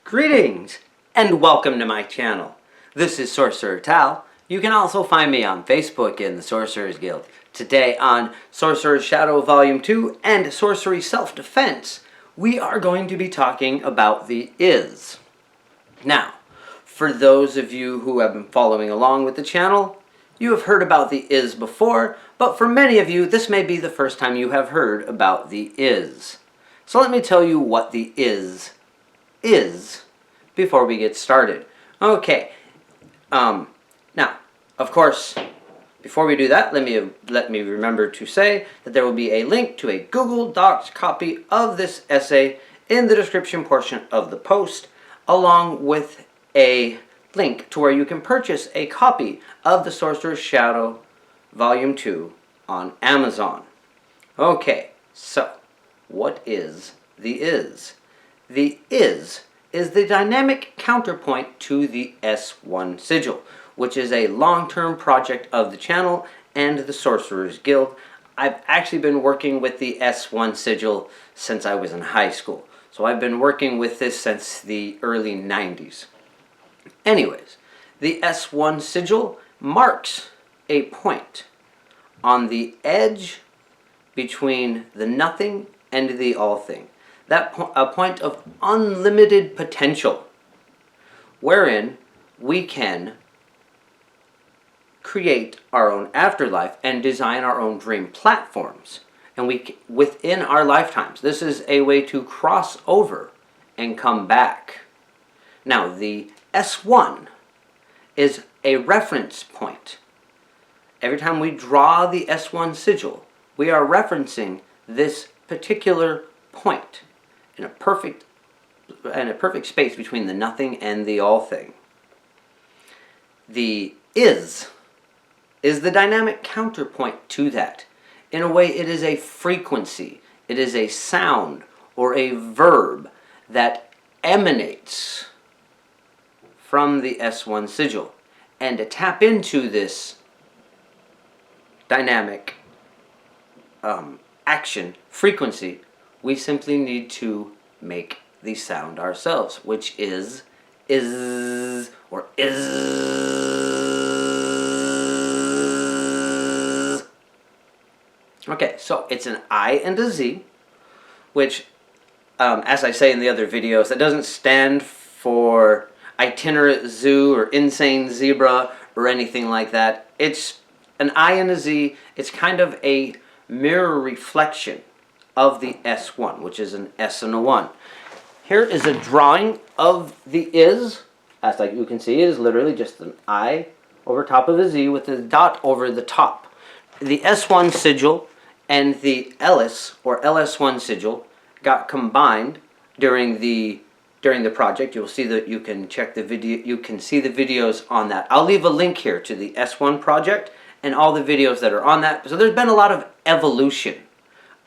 Greetings and welcome to my channel. This is Sorcerer Tal. You can also find me on Facebook in the Sorcerer's Guild. Today on Sorcerer's Shadow Volume 2 and Sorcery Self-Defense, we are going to be talking about the is. Now, for those of you who have been following along with the channel, you have heard about the is before, but for many of you, this may be the first time you have heard about the is. So let me tell you what the is before we get started. Okay, now, of course, before we do that, let me remember to say that there will be a link to a Google Docs copy of this essay in the description portion of the post, along with a link to where you can purchase a copy of the Sorcerer's Shadow Volume 2 on Amazon. Okay, so what is the is? The is the dynamic counterpoint to the S1 sigil, which is a long-term project of the channel and the Sorcerer's Guild. I've actually been working with the S1 sigil since I was in high school, so I've been working with this since the early 90s. Anyways, the S1 sigil marks a point on the edge between the nothing and the all thing. A point of unlimited potential, wherein we can create our own afterlife and design our own dream platforms. And within our lifetimes, this is a way to cross over and come back. Now, the S1 is a reference point. Every time we draw the S1 sigil, we are referencing this particular point in a perfect space between the nothing and the all thing. The is the dynamic counterpoint to that. In a way, it is a frequency, it is a sound or a verb that emanates from the S1 sigil. And to tap into this dynamic action frequency, we simply need to make the sound ourselves, which is or is. Okay, so it's an I and a Z, which, as I say in the other videos, that doesn't stand for itinerant zoo or insane zebra or anything like that. It's an I and a Z. It's kind of a mirror reflection of the S1, which is an S and a 1. Here is a drawing of the is. As like you can see, it is literally just an I over top of a Z with a dot over the top. The S1 sigil and the LS or LS1 sigil got combined during the project. You'll see that you can check the video. You can see the videos on that. I'll leave a link here to the S1 project and all the videos that are on that. So there's been a lot of evolution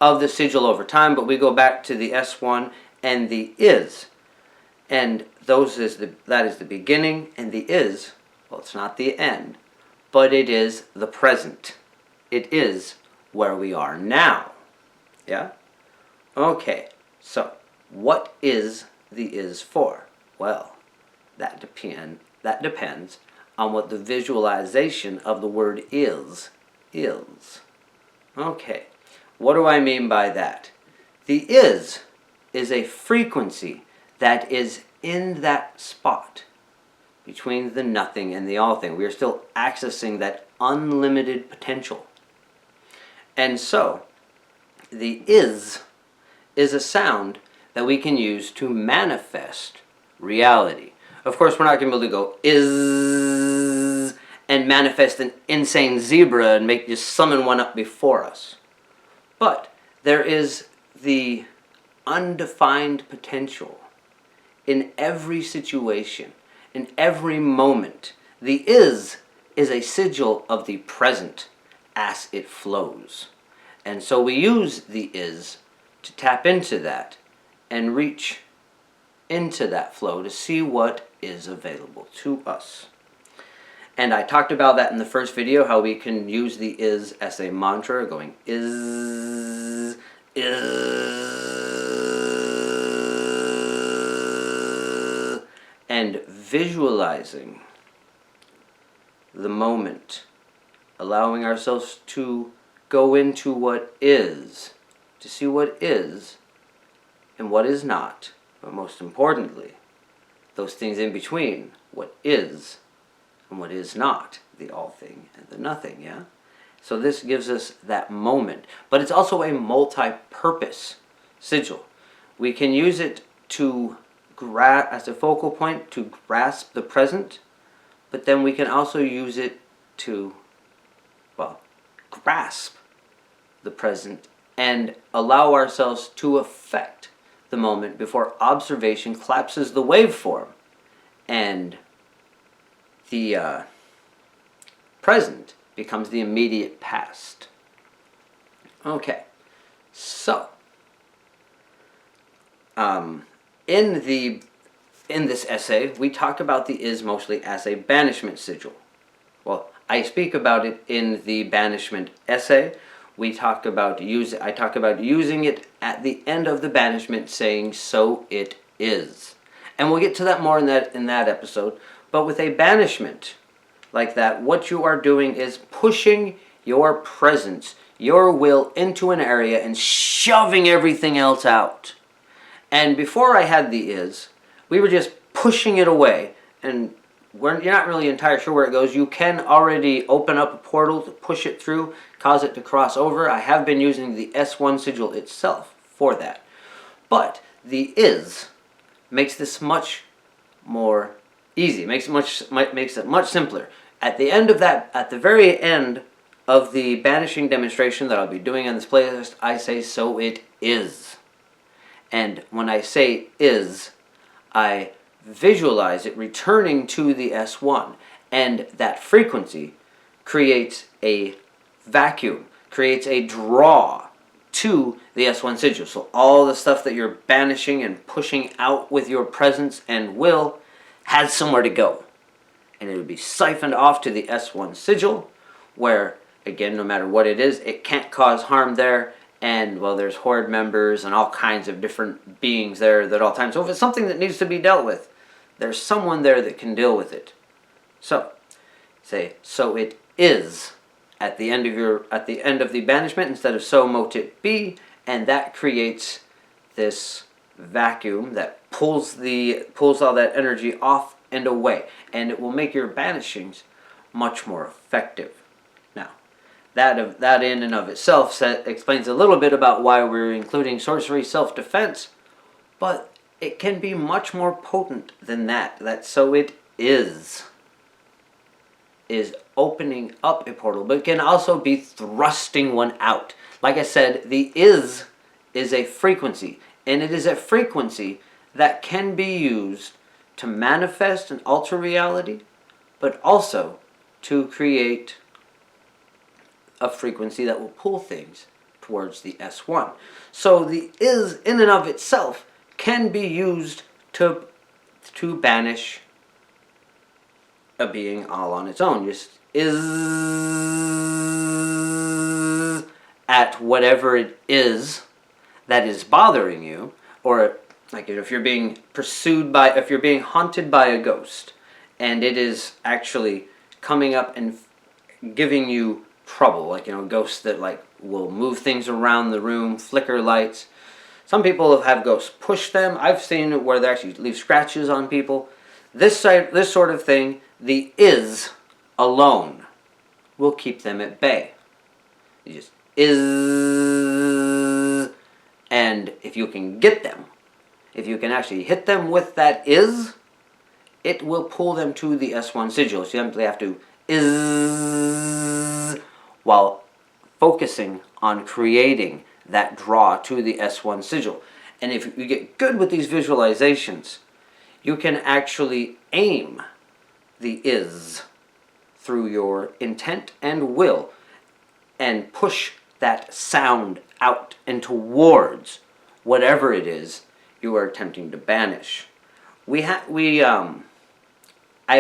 of the sigil over time, but we go back to the S1 and the is. And that is the beginning, and the is, well, it's not the end, but it is the present. It is where we are now. Yeah? Okay, so what is the is for? Well, that depends on what the visualization of the word is. Okay, what do I mean by that? The is a frequency that is in that spot between the nothing and the all thing. We are still accessing that unlimited potential. And so, the is a sound that we can use to manifest reality. Of course, we're not going to be able to go is and manifest an insane zebra and just summon one up before us. But there is the undefined potential in every situation, in every moment. The is a sigil of the present as it flows. And so we use the is to tap into that and reach into that flow to see what is available to us. And I talked about that in the first video, how we can use the is as a mantra, going is, and visualizing the moment, allowing ourselves to go into what is, to see what is and what is not, but most importantly, those things in between, what is and what is not, the all thing and the nothing, yeah? So this gives us that moment, but it's also a multi-purpose sigil. We can use it to as a focal point to grasp the present, but then we can also use it to, well, grasp the present and allow ourselves to affect the moment before observation collapses the waveform and the present becomes the immediate past. Okay, so in this essay, we talk about the is mostly as a banishment sigil. Well, I speak about it in the banishment essay. I talk about using it at the end of the banishment, saying "so it is," and we'll get to that more in that episode. But with a banishment like that, what you are doing is pushing your presence, your will, into an area and shoving everything else out. And before I had the is, we were just pushing it away, and you're not really entirely sure where it goes. You can already open up a portal to push it through, cause it to cross over. I have been using the S1 sigil itself for that. But the is makes this much more easy, makes it much simpler. At the very end of the banishing demonstration that I'll be doing on this playlist, I say "so it is." And when I say is, I visualize it returning to the S1, and that frequency creates a vacuum, creates a draw to the S1 sigil. So all the stuff that you're banishing and pushing out with your presence and will has somewhere to go. And it would be siphoned off to the S1 sigil, where, again, no matter what it is, it can't cause harm there. And, well, there's horde members and all kinds of different beings there at all times. So if it's something that needs to be dealt with, there's someone there that can deal with it. So, say, "so it is" at the end of the banishment instead of "so mote it be," and that creates this vacuum that pulls all that energy off and away, and it will make your banishings much more effective. Now, that in and of itself explains a little bit about why we're including sorcery self-defense, but it can be much more potent than that. That "so it is" opening up a portal, but it can also be thrusting one out. Like I said, the is a frequency, and it is a frequency that can be used to manifest and alter reality, but also to create a frequency that will pull things towards the S1. So the is in and of itself can be used to banish a being all on its own. Just is at whatever it is that is bothering you, or like if you're being if you're being haunted by a ghost, and it is actually coming up and giving you trouble, like, ghosts that will move things around the room, flicker lights. Some people have ghosts push them. I've seen it where they actually leave scratches on people. This sort of thing, the is alone will keep them at bay. You just is, and if you can get them, if you can actually hit them with that is, it will pull them to the S1 sigil. So you simply have to is while focusing on creating that draw to the S1 sigil. And if you get good with these visualizations, you can actually aim the is through your intent and will and push that sound out and towards whatever it is you are attempting to banish. I've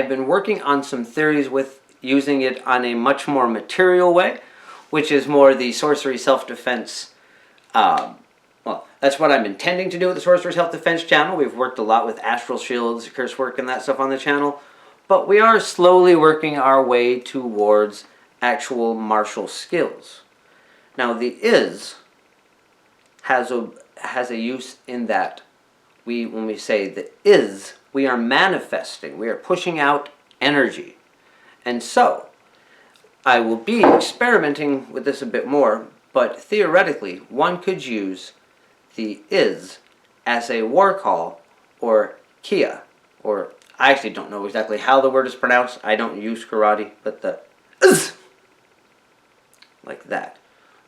been working on some theories with using it on a much more material way, which is more the sorcery self-defense well, that's what I'm intending to do with the Sorcerer's Health Defense channel. We've worked a lot with astral shields, curse work, and that stuff on the channel. But we are slowly working our way towards actual martial skills. Now, the is has a use in that when we say the is, we are manifesting. We are pushing out energy. And so, I will be experimenting with this a bit more, but theoretically, one could use the is as a war call, or kia, or I actually don't know exactly how the word is pronounced. I don't use karate, but the is, like that.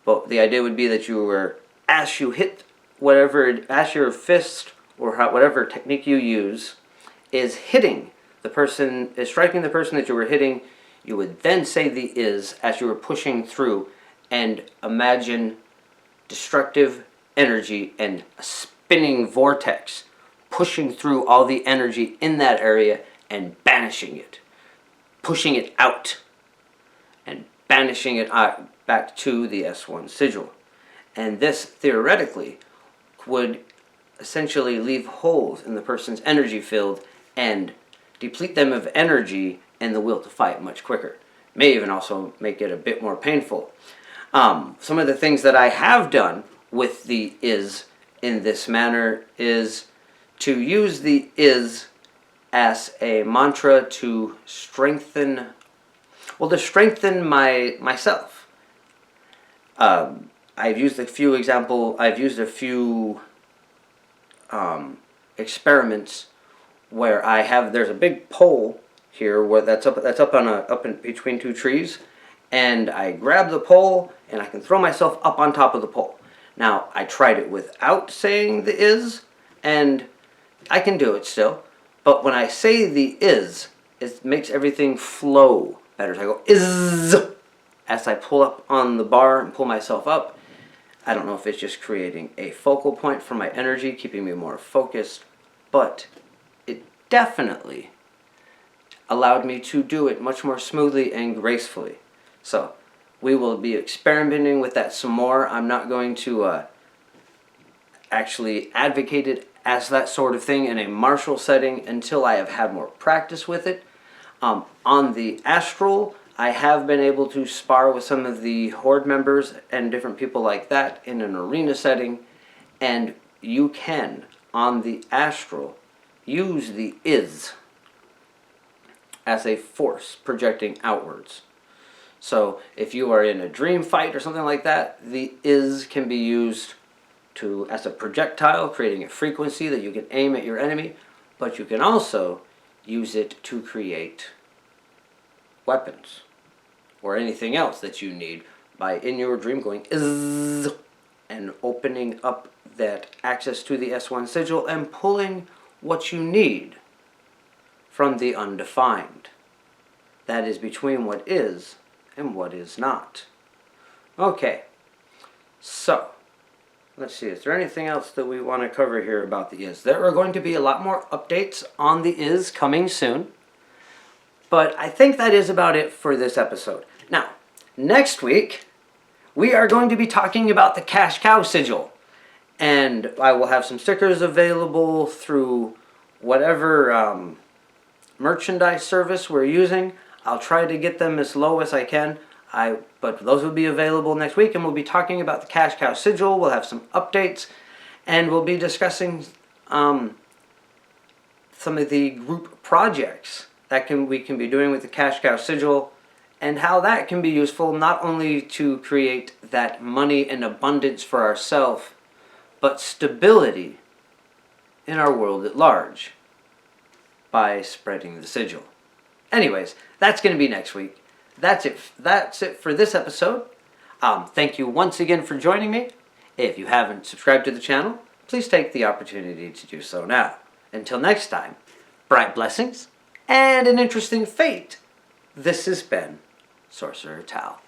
But the idea would be that you were, as you hit as your fist or whatever technique you use is hitting the person, is striking the person that you were hitting, you would then say the is as you were pushing through, and imagine destructive energy and a spinning vortex pushing through all the energy in that area and banishing it, pushing it out and banishing it back to the S1 sigil. And this theoretically would essentially leave holes in the person's energy field and deplete them of energy and the will to fight much quicker. May even also make it a bit more painful. Some of the things that I have done with the is in this manner is to use the is as a mantra to strengthen, myself. I've used a few experiments where there's a big pole here where that's up in between two trees, and I grab the pole and I can throw myself up on top of the pole. Now, I tried it without saying the is, and I can do it still, but when I say the is, it makes everything flow better. So I go is as I pull up on the bar and pull myself up. I don't know if it's just creating a focal point for my energy, keeping me more focused, but it definitely allowed me to do it much more smoothly and gracefully. So we will be experimenting with that some more. I'm not going to actually advocate it as that sort of thing in a martial setting until I have had more practice with it. On the astral, I have been able to spar with some of the Horde members and different people like that in an arena setting, and you can, on the astral, use the is as a force projecting outwards. So if you are in a dream fight or something like that, the is can be used as a projectile, creating a frequency that you can aim at your enemy, but you can also use it to create weapons or anything else that you need by, in your dream, going is and opening up that access to the S1 sigil and pulling what you need from the undefined. That is between what is and what is not. Okay, so let's see, is there anything else that we want to cover here about the is? There are going to be a lot more updates on the is coming soon, but I think that is about it for this episode. Now, next week, we are going to be talking about the Cash Cow Sigil, and I will have some stickers available through whatever merchandise service we're using. I'll try to get them as low as I can, but those will be available next week, and we'll be talking about the Cash Cow Sigil. We'll have some updates, and we'll be discussing some of the group projects that we can be doing with the Cash Cow Sigil, and how that can be useful not only to create that money and abundance for ourselves, but stability in our world at large by spreading the sigil. Anyways, that's going to be next week. That's it for this episode. Thank you once again for joining me. If you haven't subscribed to the channel, please take the opportunity to do so now. Until next time, bright blessings and an interesting fate. This has been Sorcerer Tal.